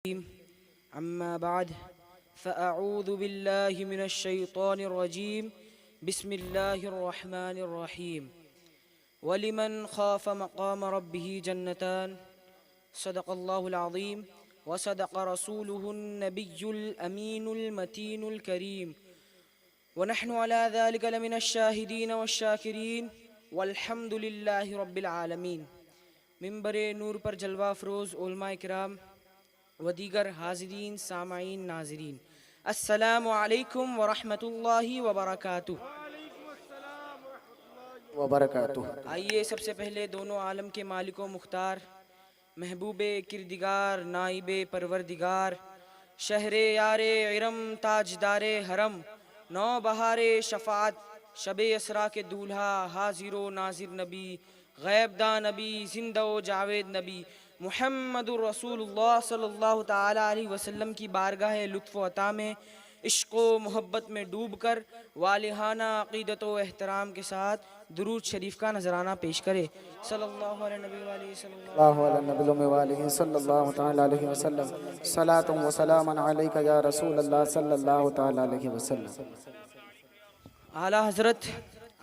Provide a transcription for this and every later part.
अम्मा बाद फ़अऊज़ु बिल्लाहि मिनश्शैतानिर्रजीम बिस्मिल्लाहिर्रहमानिर्रहीम वलिमन ख़ाफ़ मक़ाम रब्बिही जन्नतान सदक़ल्लाहुल अज़ीम व सदक़ रसूलुहुन नबियुल अमीनुल मतीनुल करीम व नहनु अला ज़ालिका लमिनश्शाहिदीन वश्शाकिरीन वल्हम्दुलिल्लाहि रब्बिल आलमीन। मिंबरे नूर पर जलवा अफ़रोज़ उलमा इकराम व दीगर हाज़रीन सामाईन नाज़रीन, अस्सलामु अलैकुम व रहमतुल्लाहि व बरकातुहू। आइए सबसे पहले दोनों आलम के मालिको मुख्तार, महबूबे किरदिगार, नाइबे परवरदिगार, शहरे यारे इरम, ताजदारे हरम, नौ बहारे शफ़ात, शबे असरा के दूल्हा, हाजिरो नाजिर नबी, गैबदा नबी, जिंदा व जावेद नबी मुहम्मदुर रसूलुल्लाह सल्लल्लाहु ताला अलैहि वसल्लम की बारगाह लुत्फ़ व अता में इश्क़ व मोहब्बत में डूब कर वालिहाना अक़ीदत व एहतराम के साथ दुरूद शरीफ का नजराना पेश करे। सल्लल्लाहु अलैहि वसल्लम। सलातुम व सलामन अलैका या रसूलल्लाह सल्लल्लाहु तआला अलैहि वसल्लम। आला हज़रत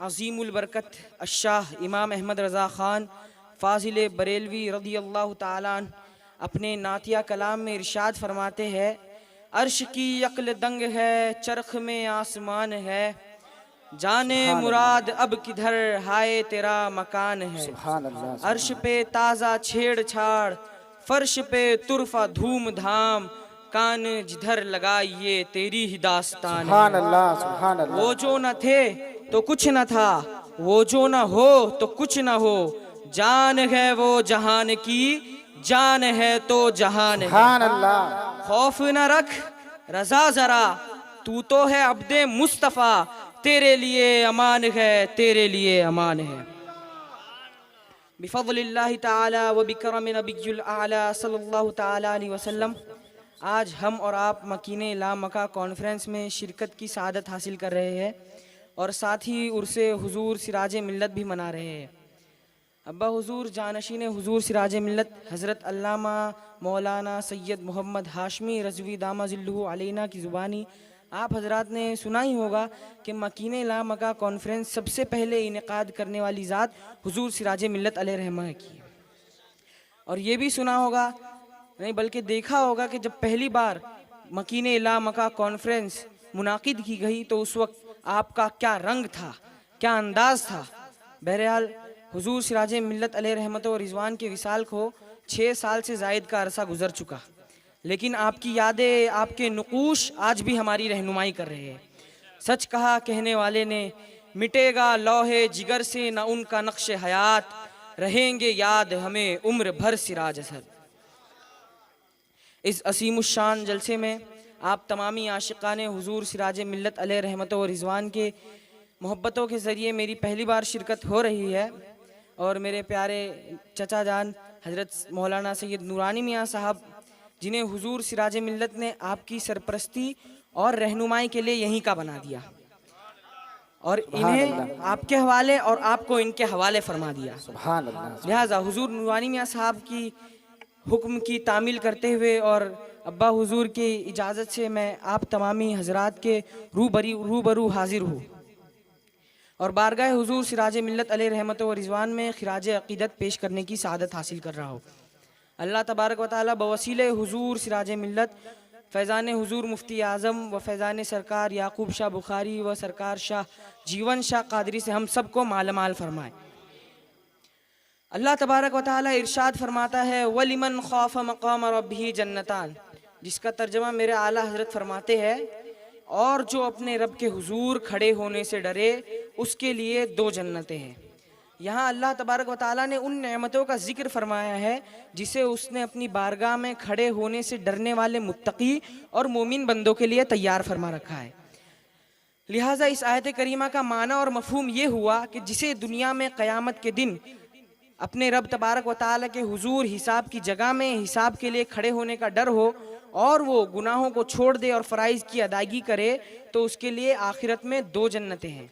अज़ीमुल बरकत अशाह इमाम अहमद रज़ा ख़ान फ़ाज़िल बरेलवी रज़ियल्लाहु ताला अन्हु अपने नातिया कलाम में इरशाद फरमाते हैं, अर्श की अक्ल दंग है, चरख में आसमान है, जाने मुराद अब किधर हाय तेरा मकान है। अर्श पे ताज़ा छेड़छाड़, फर्श पे तुरफा धूम धाम, कान जिधर लगाइए तेरी ही दास्तान है। वो जो न थे तो कुछ न था, वो जो न हो तो कुछ न हो, जान है वो जहान की, जान है तो जहान है। खौफ न रख रजा जरा, तू तो है अब्दे मुस्तफ़ा, तेरे लिए अमान है, तेरे लिए अमान है। बिफ़ज़्लिल्लाहि ताला व बिकरम नबियुल आला सल्लल्लाहु ताला अलैहि वसल्लम आज हम और आप मकीने ला मका कॉन्फ्रेंस में शिरकत की सआदत हासिल कर रहे हैं और साथ ही उर्से हुजूर सिराज मिल्लत भी मना रहे हैं। अब्बा हुजूर जानशीन हुजूर सिराज मिल्लत हज़रत अल्लामा मौलाना सैयद मोहम्मद हाशमी रज़वी दामा ज़िल्लुहु अलैना की ज़ुबानी आप हजरात ने सुना ही होगा कि मकीने ला मका कॉन्फ्रेंस सबसे पहले इनेकाद करने वाली ज़ात हुजूर सिराज मिल्लत अलैहि रहमा की। और ये भी सुना होगा नहीं बल्कि देखा होगा कि जब पहली बार मकीने ला मका कॉन्फ्रेंस मुनाकिद की गई तो उस वक्त आपका क्या रंग था, क्या अंदाज था। बहरहाल हुजूर सिराज मिल्लत अलैहि रहमत व रिज़वान के विसाल को 6 साल से ज़ायद का अरसा गुजर चुका, लेकिन आपकी यादें, आपके नुकूश आज भी हमारी रहनुमाई कर रहे हैं। सच कहा कहने वाले ने, मिटेगा लौहे जिगर से न उनका नक्श हयात, रहेंगे याद हमें उम्र भर सिराज असर। इस असीमुश्शान जलसे में आप तमामी आशिकाने हुजूर सिराज मिल्लत अलैहि रहमत व रिज़वान के मोहब्बतों के ज़रिए मेरी पहली बार शिरकत हो रही है और मेरे प्यारे चचा जान हज़रत मौलाना सैयद नूरानी मियाँ साहब, जिन्हें हुजूर सिराज मिल्लत ने आपकी सरपरस्ती और रहनुमाई के लिए यहीं का बना दिया और इन्हें आपके हवाले और आपको इनके हवाले फरमा दिया। लिहाजा हुजूर नूरानी मियाँ साहब की हुक्म की तामील करते हुए और अब्बा हुजूर की इजाज़त से मैं आप तमामी हजरात के रूबरू हाजिर हूँ और बारगाह हुजूर सिराज मिल्लत अलैहि रहमत व रिज़वान में खिराज अक़ीदत पेश करने की सआदत हासिल कर रहा हूँ। अल्लाह तबारक व तआला बवसीले हुजूर सिराज मिल्लत फैज़ान हुजूर मुफ्ती आज़म व फैज़ान सरकार याकूब शाह बुखारी व सरकार शाह जीवन शाह कादरी से हम सबको मालामाल फरमाए। अल्लाह तबारक व तआला इरशाद फरमाता है, वलिमन ख़ाफ़ मक़ाम रब्बिही जन्नतान, जिसका तर्जमा मेरे आला हज़रत फरमाते हैं, और जो अपने रब के हुजूर खड़े होने से डरे उसके लिए 2 जन्नतें हैं। यहाँ अल्लाह तबारक व तआला ने उन नेमतों का जिक्र फरमाया है जिसे उसने अपनी बारगाह में खड़े होने से डरने वाले मुत्तकी और मोमिन बंदों के लिए तैयार फरमा रखा है। लिहाजा इस आयत करीमा का माना और मफहूम ये हुआ कि जिसे दुनिया में क़यामत के दिन अपने रब तबारक व तआला के हुजूर हिसाब की जगह में हिसाब के लिए खड़े होने का डर हो और वो गुनाहों को छोड़ दे और फ़राइज़ की अदायगी करे तो उसके लिए आखिरत में 2 जन्नतें हैं।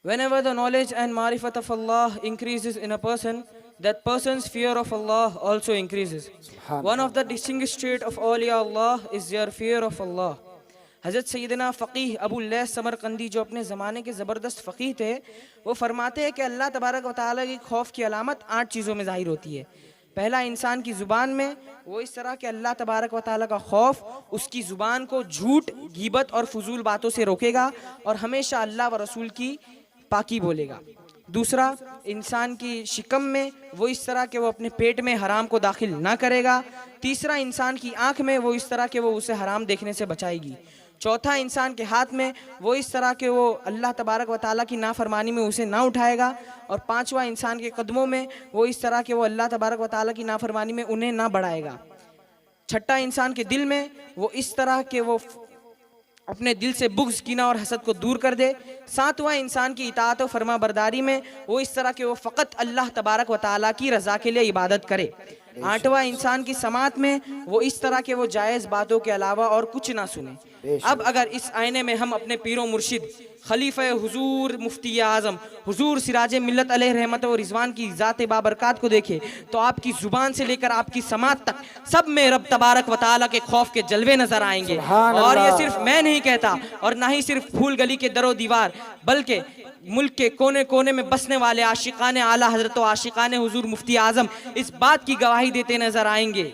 Whenever the knowledge and marifat of Allah increases in a person, that person's fear of Allah also increases. One of the distinguished traits of awliya Allah is their fear of Allah. हज़रत सैयदना फ़क़ीह Abu lace Samarqandi जो अपने ज़माने के ज़बरदस्त फ़क़ीह थे, वो फरमाते हैं कि अल्लाह तबारक व तआला की खौफ की अलामत 8 चीज़ों में ज़ाहिर होती है। पहला, इंसान की ज़ुबान में वो इस तरह के अल्लाह तबारक व तआला का खौफ उसकी ज़ुबान को झूठ, गीबत और फजूल बातों से रोकेगा और हमेशा अल्लाह व रसूल की पाकी बोलेगा। दूसरा, इंसान की शिकम में वो इस तरह के वो अपने पेट में हराम को दाखिल ना करेगा। तीसरा, इंसान की आँख में वो इस तरह के वो उसे हराम देखने से बचाएगी। चौथा, इंसान के हाथ में वो इस तरह के वो अल्लाह तबारक व ताला की नाफरमानी में उसे ना उठाएगा। और पांचवा, इंसान के कदमों में वो इस तरह के वो अल्लाह तबारक व ताला की नाफरमानी में उन्हें ना बढ़ाएगा। छठा, इंसान के दिल में वो इस तरह के वो अपने दिल से बुग़्ज़, कीना और हसद को दूर कर दे। सातवां, इंसान की इताअत और फरमा बरदारी में वो इस तरह के वो फ़कत अल्लाह तबारक व ताला की रज़ा के लिए इबादत करे। आठवां, इंसान की समात में वो इस तरह के वो जायज़ बातों के अलावा और कुछ ना सुने। अब अगर इस आईने में हम अपने पीरो मुर्शिद खलीफा हुजूर मुफ्ती आज़म हुजूर सिराज मिल्लत अलैहि रहमत व रिज़वान की ज़ात बाबरकात को देखें तो आपकी ज़ुबान से लेकर आपकी समात तक सब में रब तबारक व ताला के खौफ के जलवे नजर आएंगे। और ये सिर्फ मैं नहीं कहता और ना ही सिर्फ फूल गली के दरो दीवार, बल्कि मुल्क के कोने कोने में बसने वाले आशिकाने आला हजरत व आशिकाने हुजूर मुफ्ती आज़म इस बात की गवाही देते नजर आएंगे।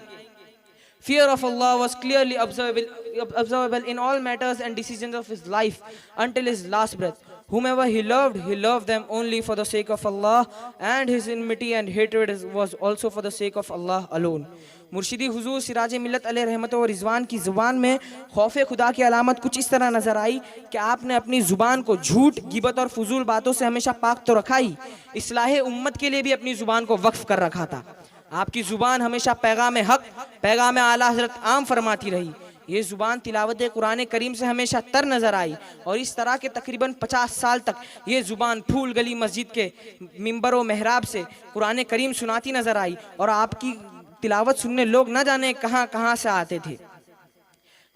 Fear of Allah was clearly observable in all matters and decisions of his life until his last breath. Whomever he loved them only for the sake of Allah, and his enmity and hatred was also for the sake of Allah alone. मुर्शिदी हुजूर सिराज मिल्लत अलैहि रहमत व रिज़वान की ज़ुबान में खौफ खुदा की अलामत कुछ इस तरह नज़र आई कि आपने अपनी ज़ुबान को झूठ, गिबत और फजूल बातों से हमेशा पाक तो रखा ही, इस्लाह उम्मत के लिए भी अपनी ज़ुबान को वक्फ कर रखा था। आपकी ज़ुबान हमेशा पैगाम हक, पैगाम आला हज़रत आम फरमाती रही। ये ज़ुबान तिलावत कुरान करीम से हमेशा तर नज़र आई और इस तरह के तकरीबन 50 साल तक ये ज़ुबान फूल गली मस्जिद के मिंबर व महराब से कुरान करीम सुनाती नज़र आई और आपकी तिलावत सुनने लोग न जाने कहाँ कहाँ से आते थे।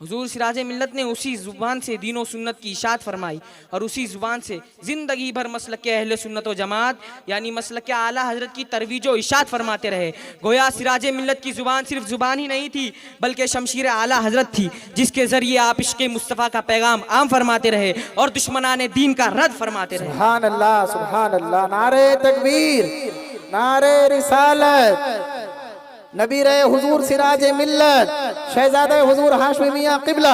हुजूर सिराज मिल्लत ने उसी ज़ुबान से दीन व सुन्नत की इशात फरमाई और उसी ज़ुबान से ज़िंदगी भर मसलक के अहले सुन्नत व जमात यानी मसलक के आला हज़रत की तरवीज व इशात फरमाते रहे। गोया सिराज मिल्लत की ज़ुबान सिर्फ ज़ुबान ही नहीं थी बल्कि शमशीर आला हज़रत थी, जिसके ज़रिए आप इश्क़ मुस्तफ़ा का पैगाम आम फरमाते रहे और दुश्मनाने दीन का रद्द फरमाते रहे। सुभान अल्लाह, सुभान अल्लाह। नारे तकबीर, नारे रिसालत। नबी रहे हुजूर सिराज मिल्लत, शहजादे हुजूर हाशमी मियां क़िबला।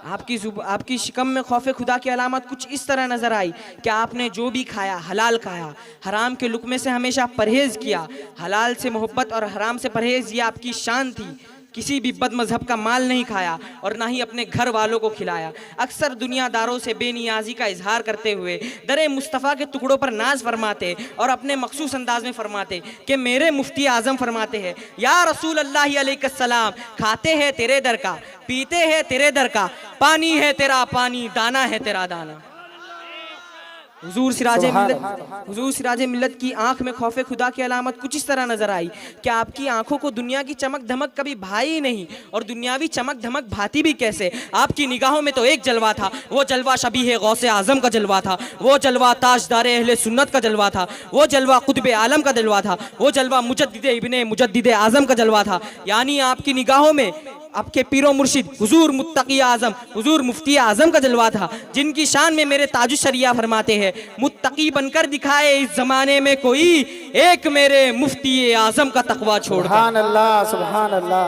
आपकी शिकम में खौफ खुदा की अलामत कुछ इस तरह नजर आई कि आपने जो भी खाया हलाल खाया, हराम के लुक़मे से हमेशा परहेज किया। हलाल से मोहब्बत और हराम से परहेज ये आपकी शान थी। किसी भी बद मजहब का माल नहीं खाया और ना ही अपने घर वालों को खिलाया। अक्सर दुनियादारों से बेनियाजी का इजहार करते हुए दरे मुस्तफ़ा के टुकड़ों पर नाज फरमाते और अपने मखसूस अंदाज में फरमाते कि मेरे मुफ्ती आज़म फरमाते हैं, या रसूल अल्लाह अलैहिस्सलाम, खाते हैं तेरे दर का, पीते हैं तेरे दर का, पानी है तेरा पानी, दाना है तेरा दाना। हुजूर सिराज मिल्लत की आंख में खौफ खुदा की अलामत कुछ इस तरह नजर आई कि आपकी आंखों को दुनिया की चमक धमक कभी भाई ही नहीं और दुनियावी चमक धमक भाती भी कैसे। आपकी निगाहों में तो एक जलवा था, वो जलवा शबीह गौसे आजम का जलवा था, वो जलवा ताजदार अहले सुन्नत का जलवा था, वो जलवा कुतुब आलम का जलवा था, वो जलवा मुजद्दिद इब्ने मुजद्दिद आजम का जलवा था। यानी आपकी निगाहों में आपके पीरो मुर्शिद हुजूर मुत्तकी आज़म हुजूर मुफ्ती आज़म का जलवा था, जिनकी शान में मेरे ताजु शरिया फरमाते हैं, मुत्तकी बनकर दिखाए इस जमाने में कोई, एक मेरे मुफ्ती आज़म का तकवा छोड़। सुभान अल्लाह, सुभान अल्लाह।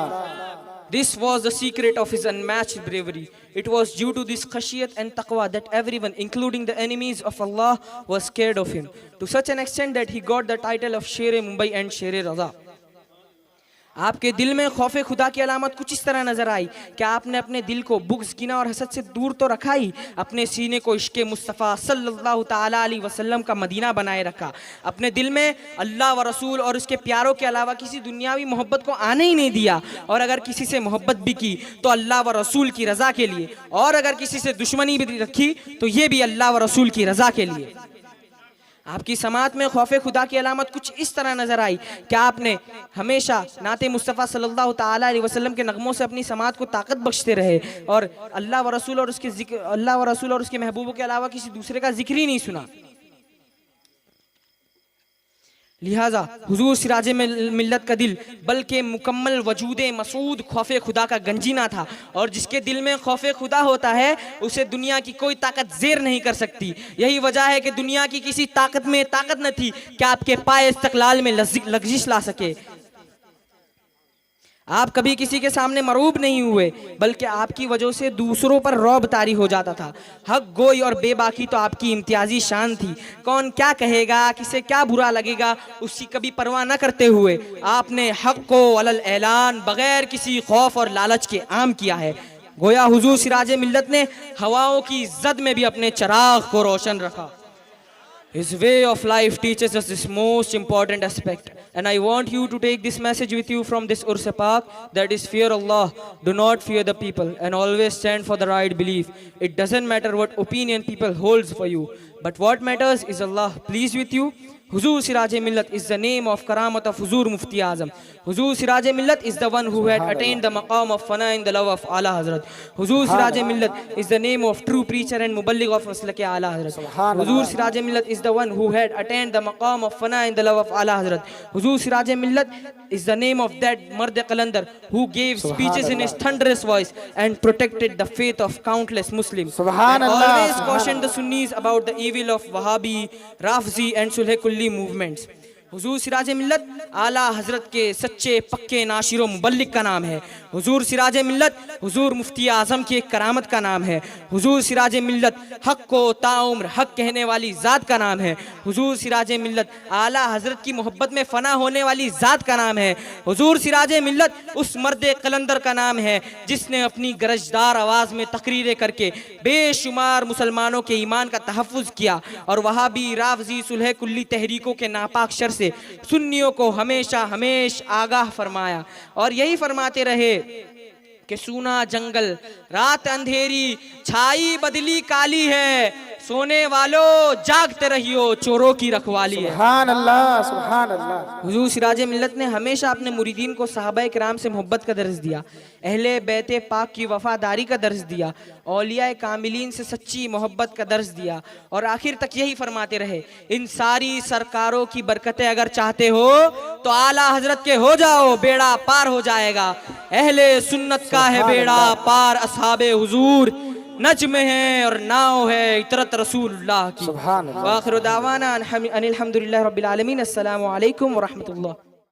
This was the secret of his unmatched bravery. It was due to this khashiyat and taqwa that everyone, including the enemies of Allah, was scared of him, to such an extent that he got the title of Sher-e Mumbai and Sher-e Raza. आपके दिल में खौफ खुदा की अलामत कुछ इस तरह नजर आई कि आपने अपने दिल को बुग़्ज़, कीना और हसद से दूर तो रखा ही, अपने सीने को इश्क़ मुस्तफ़ा सल्लल्लाहु ताला अलैहि वसल्लम का मदीना बनाए रखा। अपने दिल में अल्लाह व रसूल और उसके प्यारों के अलावा किसी दुनियावी मोहब्बत को आने ही नहीं दिया और अगर किसी से मोहब्बत भी की तो अल्लाह व रसूल की रज़ा के लिए, और अगर किसी से दुश्मनी भी रखी तो ये भी अल्लाह व रसूल की रज़ा के लिए। आपकी समात में खौफ खुदा की अलामत कुछ इस तरह नजर आई कि आपने हमेशा नाते मुस्तफ़ा सल्लल्लाहु ताला अलैहि वसल्लम के नगमों से अपनी समात को ताकत बख्शते रहे और अल्लाह व रसूल और उसके महबूबों के अलावा किसी दूसरे का जिक्र ही नहीं सुना। लिहाजा हुजूर सिराज मिल्लत का दिल बल्कि मुकम्मल वजूद मसूद खौफ खुदा का गंजीना था, और जिसके दिल में खौफ खुदा होता है उसे दुनिया की कोई ताकत ज़ेर नहीं कर सकती। यही वजह है कि दुनिया की किसी ताकत में ताकत न थी कि आपके पाए इस्तक़लाल में लग़ज़िश ला सके। आप कभी किसी के सामने मरूब नहीं हुए, बल्कि आपकी वजह से दूसरों पर रौब तारी हो जाता था। हक गोई और बेबाकी तो आपकी इम्तियाजी शान थी। कौन क्या कहेगा, किसे क्या बुरा लगेगा, उसकी कभी परवाह न करते हुए आपने हक को अलल ऐलान बगैर किसी खौफ और लालच के आम किया है। गोया हुजूर सिराज मिल्लत ने हवाओं की जद में भी अपने चिराग को रोशन रखा। His way of life teaches us this most important aspect, and I want you to take this message with you from this Urse Pak, that is, fear Allah, do not fear the people, and always stand for the right belief. It doesn't matter what opinion people holds for you, but what matters is Allah pleased with you. Huzur Siraj Millat is the name of Karamat of Huzur Mufti Azam. Huzur Siraj Millat is the one who had attained the maqam of fana in the love of Ala Hazrat. Huzur Siraj Millat is the name of true preacher and muballigh of Maslak Ala Hazrat. Huzur Siraj Millat is the one who had attained the maqam of fana in the love of Ala Hazrat. Huzur Siraj Millat is the name of that Mard Qalandar who gave speeches in his thunderous voice and protected the faith of countless Muslims. And always cautioned the Sunnis about the evil of Wahhabi, Rafzi and Sulh Kulli movements. हुजूर सिराज मिल्लत आला हजरत के सच्चे पक्के नाशिर मुबल्लिग का नाम है। हुजूर सिराज मिल्लत हुजूर मुफ्ती आज़म की एक करामत का नाम है। हुजूर सिराज मिल्लत हक को ताउम्र हक कहने वाली ज़ात का नाम है। हुजूर सिराज मिल्लत आला हजरत की मोहब्बत में फ़ना होने वाली ज़ात का नाम है। हुजूर सिराज मिल्लत उस मर्द कलंदर का नाम है जिसने अपनी गरजदार आवाज़ में तकरीरें करके बेशुमार मुसलमानों के ईमान का तहफ़्फ़ुज़ किया और वहाबी, राफ़ज़ी, सुलह कुल्ली तहरीकों के नापाक शर से सुन्नियों को हमेशा आगाह फरमाया और यही फरमाते रहे कि सूना जंगल रात अंधेरी छाई बदली काली है, सोने वालों जागते रहियो चोरों की रखवाली है। सुभान अल्लाह, सुभान अल्लाह। हुजूर सिराज मिल्लत ने हमेशा अपने मुरीदीन को सहाबाए किराम से मोहब्बत का दर्ज दिया, अहले बैते पाक की वफादारी का दर्ज दिया, औलियाए कामिलीन से सच्ची मोहब्बत का दर्ज दिया और आखिर तक यही फरमाते रहे, इन सारी सरकारों की बरकतें अगर चाहते हो तो आला हजरत के हो जाओ, बेड़ा पार हो जाएगा। अहले सुन्नत का है बेड़ा पार, असहाबे हुजूर नज्म है और नाव है इतरत रसूलुल्लाह की। सुभान अल्लाह। व आखिरु दावाना अनिल हम्दुलिल्लाहि रब्बिल आलमीन। अस्सलामु अलैकुम व रहमतुल्लाह।